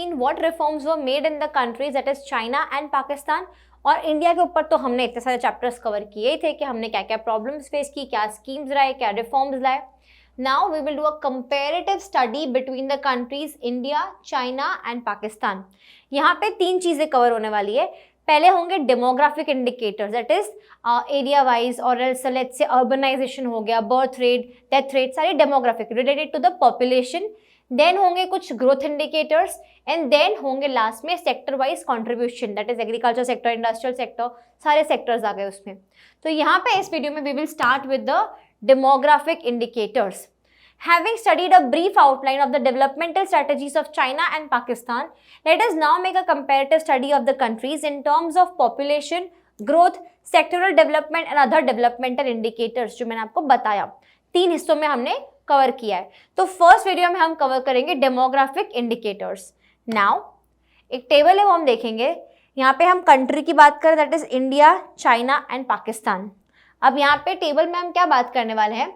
2016 what reforms were made in the countries that is China and Pakistan. और India के ऊपर तो हमने इतने सारे चैप्टर्स कवर किए थे कि हमने क्या क्या प्रॉब्लम्स फेस की, क्या स्कीम्स लाए, क्या रिफॉर्म्स लाए। Now we will do a comparative study between the countries India, China and Pakistan. यहाँ पे 3 चीजें कवर होने वाली है। पहले होंगे demographic indicators, that is area wise और एल्स लेट्स से अर्बनाइजेशन हो गया, बर्थ रेट, डेथ रेट, सारी demographic related to the population. Then होंगे कुछ ग्रोथ इंडिकेटर्स एंड देन होंगे लास्ट में sector wise contribution, that is agriculture sector, industrial sector, सारे sectors आ गए उसमें। तो यहाँ पे इस वीडियो में we will start with the demographic indicators. Having studied a brief outline of the developmental strategies of China and Pakistan, let us now make a comparative study of the countries in terms of population, growth, sectoral development and other developmental indicators, जो मैंने आपको बताया 3 हिस्सों में हमने cover किया है। तो फर्स्ट वीडियो में हम कवर करेंगे डेमोग्राफिक इंडिकेटर्स। नाउ एक टेबल है वो हम देखेंगे। यहाँ पे हम कंट्री की बात करें, that is India, China and Pakistan. अब यहाँ पे टेबल में हम क्या बात करने वाले हैं,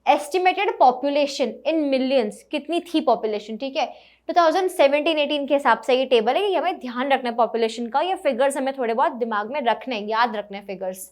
एस्टिमेटेड पॉपुलेशन इन मिलियंस, कितनी थी पॉपुलेशन, ठीक है। 2017-18 के हिसाब से ये टेबल है, ये हमें ध्यान रखना है पॉपुलेशन का, ये फिगर्स हमें थोड़े बहुत दिमाग में रखने, याद रखने फिगर्स।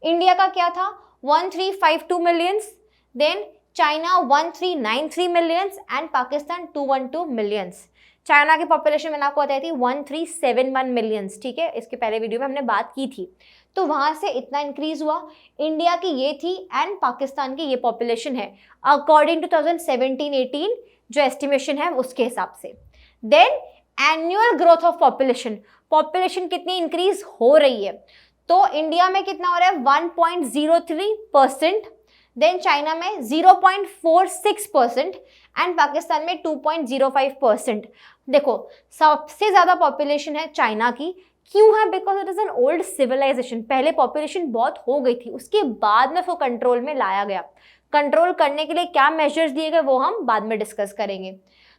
इंडिया का क्या था, 1352 millions, then China 1393 millions and Pakistan 212 millions. China की पॉपुलेशन मैंने आपको बताई थी 1371 मिलियंस, ठीक है, इसके पहले वीडियो में हमने बात की थी। तो वहाँ से इतना इंक्रीज हुआ। इंडिया की ये थी एंड पाकिस्तान की ये पॉपुलेशन है अकॉर्डिंग टू 2017-18 जो एस्टिमेशन है उसके हिसाब से। Then annual growth of population, population कितनी इंक्रीज हो रही है, तो इंडिया में कितना हो रहा है 1.03%, देन चाइना में 0.46% एंड पाकिस्तान में 2.05%। देखो सबसे ज़्यादा पॉपुलेशन है चाइना की, क्यों है, because it is an old civilisation. पहले पॉपुलेशन बहुत हो गई थी, उसके बाद में उसको कंट्रोल में लाया गया। कंट्रोल करने के लिए क्या मेजर्स दिए गए वो हम बाद में डिस्कस करेंगे।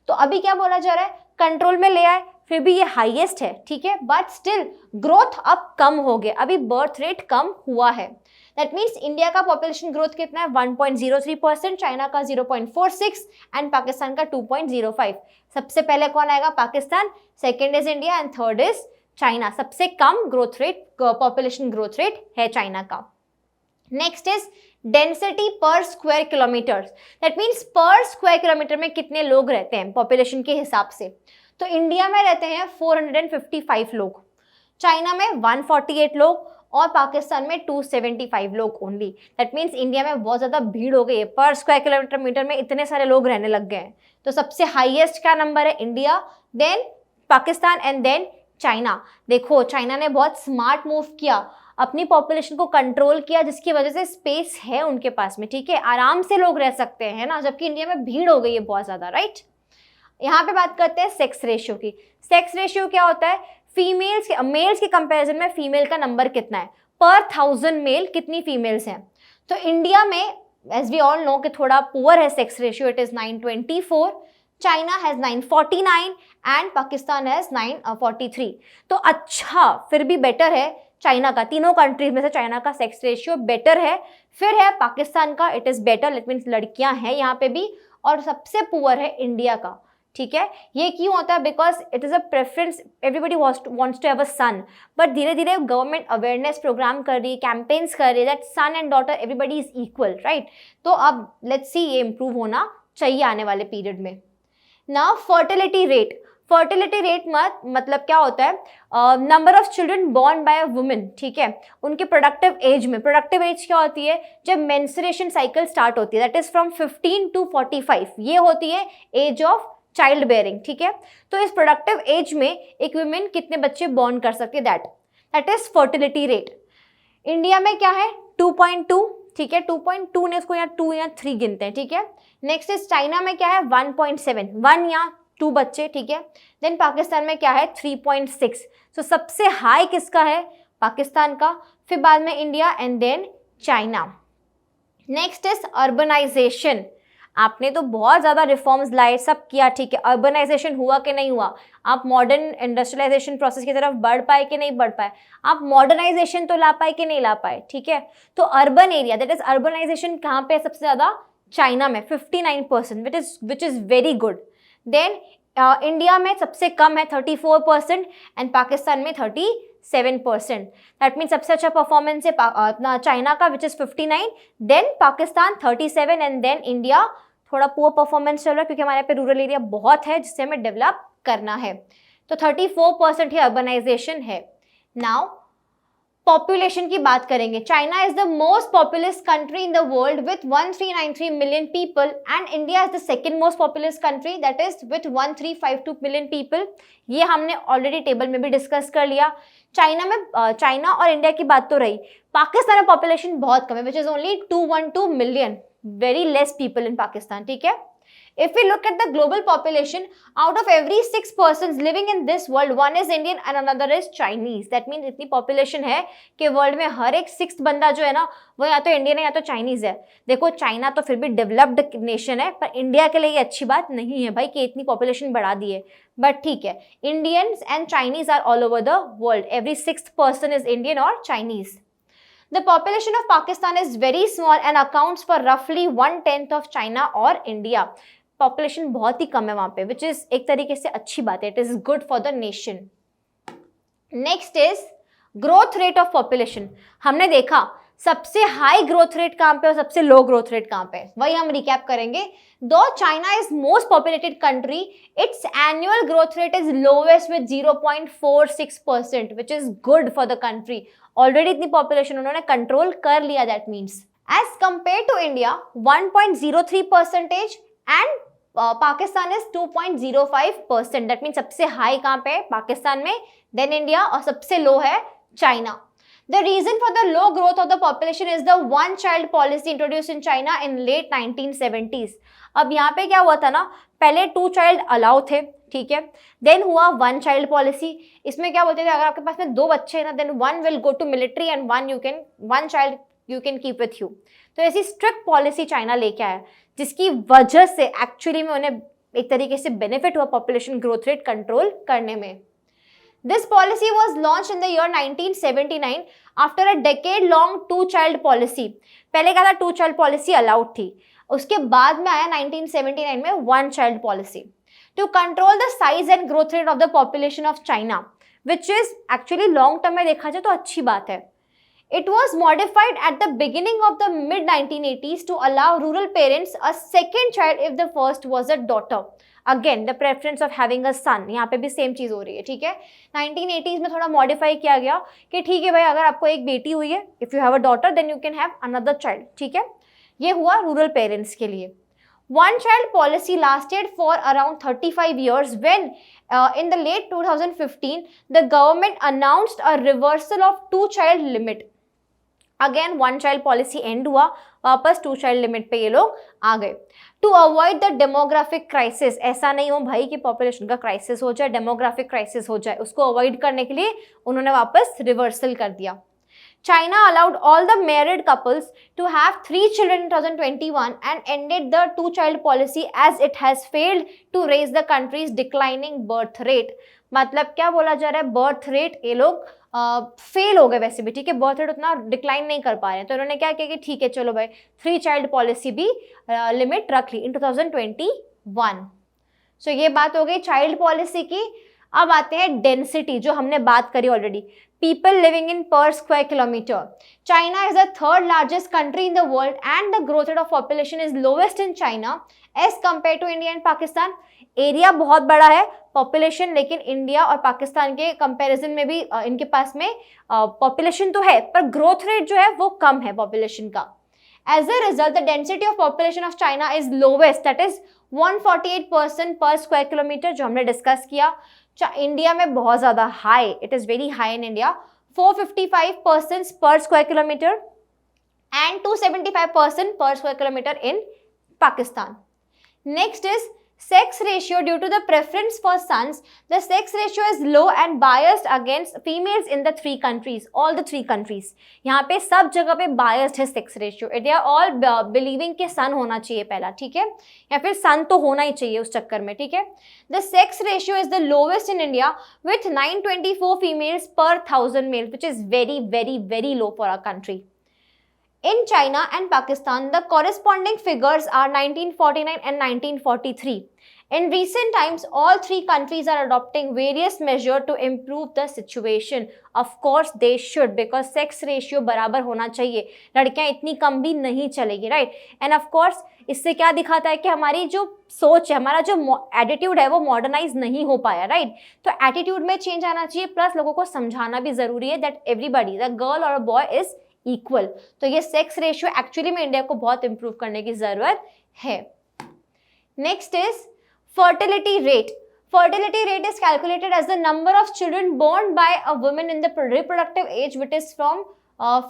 तो अभी क्या बोला जा रहा है, कंट्रोल में ले आए, फिर भी ये हाईएस्ट है, ठीक है, बट स्टिल ग्रोथ अब कम हो गया, अभी बर्थ रेट कम हुआ है। दैट मीन्स इंडिया का पॉपुलेशन ग्रोथ कितना है 1.03%, चाइना का 0.46 एंड पाकिस्तान का 2.05। सबसे पहले कौन आएगा, Pakistan, second is India and third is China. सबसे कम growth rate, population growth rate है चाइना का। Next is density per square kilometre, that means per square kilometre में कितने लोग रहते हैं पॉपुलेशन के हिसाब से। तो इंडिया में रहते हैं 455 लोग, चाइना में 148 लोग और पाकिस्तान में 275 लोग ओनली। दैट मीन्स इंडिया में बहुत ज़्यादा भीड़ हो गई है, पर स्क्वायर किलोमीटर मीटर में इतने सारे लोग रहने लग गए हैं। तो सबसे हाईएस्ट का नंबर है India, then Pakistan and then China. देखो चाइना ने बहुत स्मार्ट मूव किया, अपनी पॉपुलेशन को कंट्रोल किया, जिसकी वजह से स्पेस है उनके पास में, ठीक है, आराम से लोग रह सकते हैं ना, जबकि इंडिया में भीड़ हो गई है बहुत ज़्यादा, राइट। यहाँ पे बात करते हैं सेक्स रेशियो की। सेक्स रेशियो क्या होता है, फीमेल्स के मेल्स के कंपैरिजन में फीमेल का नंबर कितना है, पर 1000 मेल कितनी फीमेल्स हैं। तो इंडिया में एज वी ऑल नो कि थोड़ा पुअर है sex ratio, it is 924, China has 949 and Pakistan has 943। तो अच्छा फिर भी बेटर है चाइना का, तीनों कंट्रीज में से चाइना का सेक्स रेशियो बेटर है। फिर है पाकिस्तान का, it is better, let means लड़कियां हैं यहाँ पे भी, और सबसे पुअर है इंडिया का, ठीक है। ये क्यों होता है, because it is a preference, everybody wants to have a son, but धीरे धीरे गवर्नमेंट अवेयरनेस प्रोग्राम कर रही है, कैंपेन्स कर रही है that son and daughter everybody is equal, right. तो अब लेट्स सी ये इम्प्रूव होना चाहिए आने वाले पीरियड में। Now fertility rate, fertility rate मतलब क्या होता है, number of children born by a women, ठीक है, उनके प्रोडक्टिव एज में। प्रोडक्टिव एज क्या होती है, जब मेंस्ट्रुएशन साइकिल स्टार्ट होती है, दैट इज फ्रॉम 15 to 45, ये होती है एज ऑफ चाइल्ड बेयरिंग, ठीक है। तो इस प्रोडक्टिव एज में एक वुमेन कितने बच्चे बॉर्न कर सकती है, that is fertility rate. India में क्या है 2.2, ठीक है, 2.2 ने इसको यहाँ 2 या 3 गिनते हैं, ठीक है। नेक्स्ट इज चाइना में क्या है 1.7, 1 या 2 बच्चे, ठीक है। देन पाकिस्तान में क्या है 3.6। सो सबसे हाई किसका है, पाकिस्तान का, फिर बाद में India and then China. Next is urbanisation, आपने तो बहुत ज़्यादा रिफॉर्म्स लाए, सब किया, ठीक है, अर्बनाइजेशन हुआ कि नहीं हुआ, आप मॉडर्न इंडस्ट्रियलाइजेशन प्रोसेस की तरफ बढ़ पाए कि नहीं बढ़ पाए, आप मॉडर्नाइजेशन तो ला पाए कि नहीं ला पाए, ठीक है। तो urban area that is urbanisation कहाँ पे सबसे ज़्यादा, चाइना में 59%, which is very good. Then India में सबसे कम है 34% एंड पाकिस्तान में 37%। दैट मीन सबसे अच्छा परफॉर्मेंस है अपना चाइना का which is 59, then Pakistan 37 and then India. थोड़ा पुअर परफॉर्मेंस चल रहा है क्योंकि हमारे यहाँ पे रूरल एरिया बहुत है जिससे हमें डेवलप करना है। तो 34% ही अर्बनाइजेशन है। नाउ पॉपुलेशन की बात करेंगे, China is the most populous country in the world with 1393 million people and India is the second most populous country that is with 1352 million people. ये हमने ऑलरेडी टेबल में भी डिस्कस कर लिया। चाइना और इंडिया की बात तो रही, पाकिस्तान में पॉपुलेशन बहुत कम है which is only 212 million, very less people in Pakistan, ठीक है। If we look at the global population, out of every 6 persons living in this world, one is Indian and another is Chinese. That means इतनी population है कि world में हर एक 6th बंदा जो है ना वो या तो इंडियन है या तो चाइनीज है। देखो चाइना तो फिर भी डेवलप्ड नेशन है, पर इंडिया के लिए ये अच्छी बात नहीं है भाई कि इतनी पॉपुलेशन बढ़ा दी है, बट ठीक है। Indians and Chinese are all over the world, every 6th person is Indian or Chinese. The population of Pakistan is very small and accounts for roughly 1/10 of China or India. Population बहुत ही कम है वहां पे, which is एक तरीके से अच्छी बात है, it is good for the nation. Next is growth rate of population. हमने देखा सबसे हाई ग्रोथ रेट कहां पे और सबसे लो ग्रोथ रेट कहां पे, वही हम रिकैप करेंगे। दो China is most populated country, its annual growth rate is lowest with 0.46%, which is good for the country. Already इतनी पॉपुलेशन उन्होंने कंट्रोल कर लिया, that means as compare to India 1.03% and Pakistan is 2.05%। That mean सबसे high कहां पे है, पाकिस्तान में, then India, और सबसे लो है China. The reason for the low growth of the population is the one child policy introduce in China in late 1970s। अब यहाँ पे क्या हुआ था ना, पहले 2 चाइल्ड अलाउ थे, ठीक है, देन हुआ 1 चाइल्ड पॉलिसी। इसमें क्या बोलते थे, अगर आपके पास में 2 बच्चे हैं ना, then 1 will go to military and 1 child you can keep with you. तो ऐसी स्ट्रिक्ट पॉलिसी चाइना लेके आया, जिसकी वजह से एक्चुअली में उन्हें एक तरीके से बेनिफिट हुआ पॉपुलेशन ग्रोथ रेट कंट्रोल करने में। This policy was launch in the year 1979 after a decade long 2 child policy. पहले क्या था, 2 चाइल्ड पॉलिसी अलाउड थी, उसके बाद में आया 1979 में 1 child policy to control the size and growth rate of the population of China, which is actually long term में देखा जाए तो अच्छी बात है। It was modified at the beginning of the mid-1980s to allow rural parents a second child if the first was a daughter. Again, the preference of having a son. यहाँ पे भी सेम चीज़ हो रही है, ठीक है। 1980s में थोड़ा मॉडिफाई किया गया कि ठीक है भाई, अगर आपको एक बेटी हुई है, if you have a daughter, then you can have another child, ठीक है। ये हुआ रूरल पेरेंट्स के लिए। One child policy lasted for around 35 years when in the late 2015 the government announced a reversal of 2 child limit. Again 1 child policy and हुआ, वापस 2 child limit पे ये लोग आ गए। To avoid the demographic crisis, ऐसा नहीं हो भाई कि पॉपुलेशन का क्राइसिस हो जाए, डेमोग्राफिक क्राइसिस हो जाए, उसको अवॉइड करने के लिए उन्होंने वापस रिवर्सल कर दिया। China allowed all the married couples to have 3 children in 2021 and ended the 2 child policy as it has failed to raise the country's declining birth rate. मतलब क्या बोला जा रहा है, बर्थ रेट ये लोग फेल हो गए वैसे भी, ठीक है, बर्थ रेट उतना डिक्लाइन नहीं कर पा रहे हैं, तो इन्होंने क्या किया कि ठीक है चलो भाई 3 चाइल्ड पॉलिसी भी लिमिट रख ली इन 2021। सो ये बात हो गई चाइल्ड पॉलिसी की। अब आते हैं डेंसिटी, जो हमने बात करी already, people living in per square kilometer. China is the 3rd largest country in the world and the growth rate of population is lowest in China as compared to India and Pakistan. Area बहुत बड़ा है population, लेकिन India और पाकिस्तान के comparison में भी इनके पास में पॉपुलेशन तो है, पर ग्रोथ रेट जो है वो कम है पॉपुलेशन का। As a result, the density of population of China is lowest, that is 148% per square kilometer, जो हमने डिस्कस किया। इंडिया में बहुत ज़्यादा high, it is very high in India, 455% पर स्क्वायर किलोमीटर एंड 275% पर square kilometre in Pakistan. Next is sex ratio. Due to the preference for sons, the sex ratio is low and biased against females in the 3 countries, all the 3 countries. यहाँ पे सब जगह पे biased है sex ratio. They are all believing कि son होना चाहिए पहला, ठीक है, या फिर son तो होना ही चाहिए उस चक्कर में, ठीक है। The sex ratio is the lowest in India with 924 females per 1000 males, which is very very very low for our country. In China and Pakistan, the corresponding figures are 1949 and 1943. In recent times, all three countries are adopting various measures to improve the situation. Of course, they should, because sex ratio बराबर होना चाहिए. लड़कियां इतनी कम भी नहीं चलेगी, right? And of course, इससे क्या दिखाता है कि हमारी जो सोच है, हमारा जो एटीट्यूड है वो मॉडर्नाइज नहीं हो पाया, राइट? तो एटीट्यूड में चेंज आना चाहिए, प्लस लोगों को समझाना भी जरूरी है दैट एवरीबॉडी, द गर्ल और अ बॉय इज इक्वल. तो ये सेक्स रेशियो एक्चुअली में इंडिया को बहुत इंप्रूव करने की जरूरत है. Next is fertility rate. Fertility rate is calculated as the number of children born by a woman in the reproductive age, which is from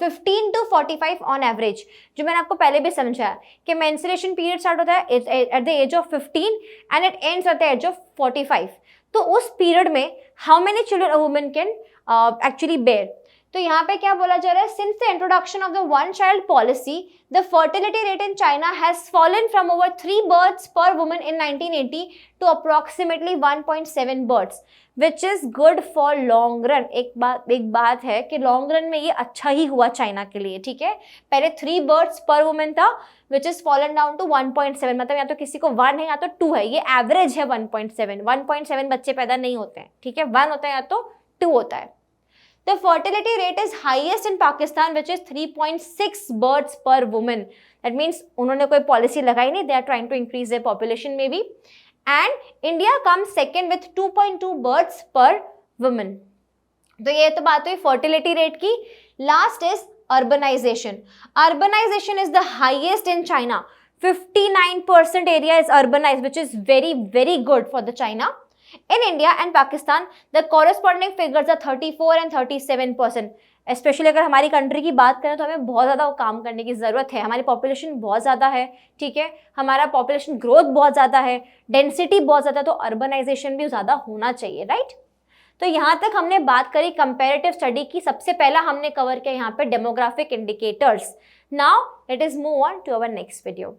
15 to 45 on average. जो मैंने आपको पहले भी समझाया कि menstruation period स्टार्ट होता है at the age of 15 and it ends at the age of 45. तो उस पीरियड में how many children a woman can actually bear. तो यहाँ पे क्या बोला जा रहा है, since the introduction of the one child policy the fertility rate in China has fallen from over 3 births per woman in 1980 to approximately 1.7 births, which is good for long run. एक बात है कि लॉन्ग रन में ये अच्छा ही हुआ China के लिए, ठीक है. पहले 3 बर्थ्स पर वुमन था, which is fallen down to 1.7, मतलब या तो किसी को 1 है या तो 2 है, ये एवरेज है 1.7 बच्चे पैदा नहीं होते हैं, ठीक है. 1 होता है या तो 2 होता है. The fertility rate is highest in Pakistan, which is 3.6 births per woman. That means उन्होंने कोई पॉलिसी लगाई नहीं, they are trying to increase their population maybe. And India comes second with 2.2 births per woman. तो ये तो बात हुई fertility rate की. Last is urbanization. Urbanization is the highest in China. 59% area is urbanized, which is very, very good for the China. In India and Pakistan, the corresponding figures are 34 and 37%. Specially अगर हमारी country की बात करें तो हमें बहुत ज़्यादा काम करने की ज़रूरत है. हमारी पॉपुलेशन बहुत ज़्यादा है, ठीक है, हमारा पॉपुलेशन ग्रोथ बहुत ज़्यादा है, डेंसिटी बहुत ज़्यादा, तो अर्बनाइजेशन भी ज़्यादा होना चाहिए, राइट? तो यहाँ तक हमने बात करी कंपैरेटिव स्टडी की. सबसे पहला हमने कवर किया यहाँ पे demographic indicators. Now let us move on to our next video.